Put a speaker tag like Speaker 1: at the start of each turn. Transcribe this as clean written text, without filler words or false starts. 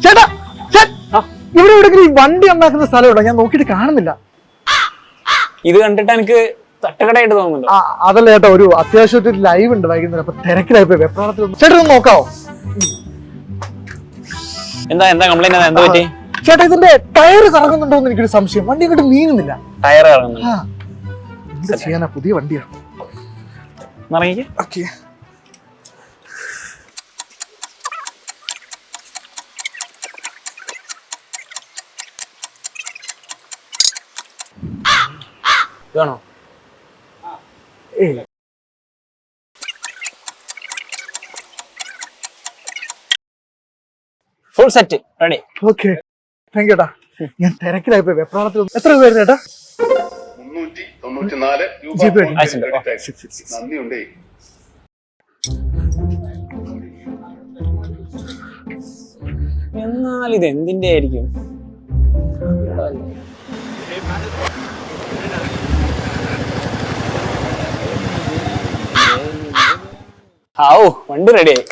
Speaker 1: ചേട്ടാ ഇവിടെ എവിടെ വണ്ടി ഉണ്ടാക്കുന്ന സ്ഥലമുണ്ടോ? ഞാൻ നോക്കിയിട്ട് കാണുന്നില്ല.
Speaker 2: ഇത് കണ്ടിട്ട് എനിക്ക് തട്ടുകടയായിട്ട് തോന്നുന്നുണ്ട്.
Speaker 1: അതല്ല ചേട്ടാ, ഒരു അത്യാവശ്യം ലൈവ് ഉണ്ട് വൈകുന്നേരം, അപ്പൊ തിരക്കിലായി പോയി വെപ്രാളത്തിൽ. ചേട്ടാ ഒന്ന് നോക്കാവോ?
Speaker 2: എന്താ കംപ്ലൈന്റ്? എന്താ പറ്റി
Speaker 1: ചേട്ടാ? ഇതിന്റെ ടയർ കറങ്ങുന്നുണ്ടോ എന്ന് എനിക്കൊരു സംശയം. വണ്ടി ഇങ്ങോട്ട് നീങ്ങുന്നില്ല.
Speaker 2: ടയർ കറങ്ങുന്നുണ്ട്.
Speaker 1: എന്താ ചെയ്യാനാ? പുതിയ വണ്ടിയാണ്. ഓക്കെ.
Speaker 2: വേണോ? Full set ready.
Speaker 1: Okay, thank you ചേട്ടാ. ഞാൻ തിരക്കിലായി പോയി വെപ്രാളത്തിൽ. എത്ര രൂപ വരുന്നു ചേട്ടാ?
Speaker 3: 394 നന്ദിയുണ്ടേ.
Speaker 2: എന്നാൽ ഇത് എന്തിന്റെ ആയിരിക്കും? വണ്ടി റെഡിയായി.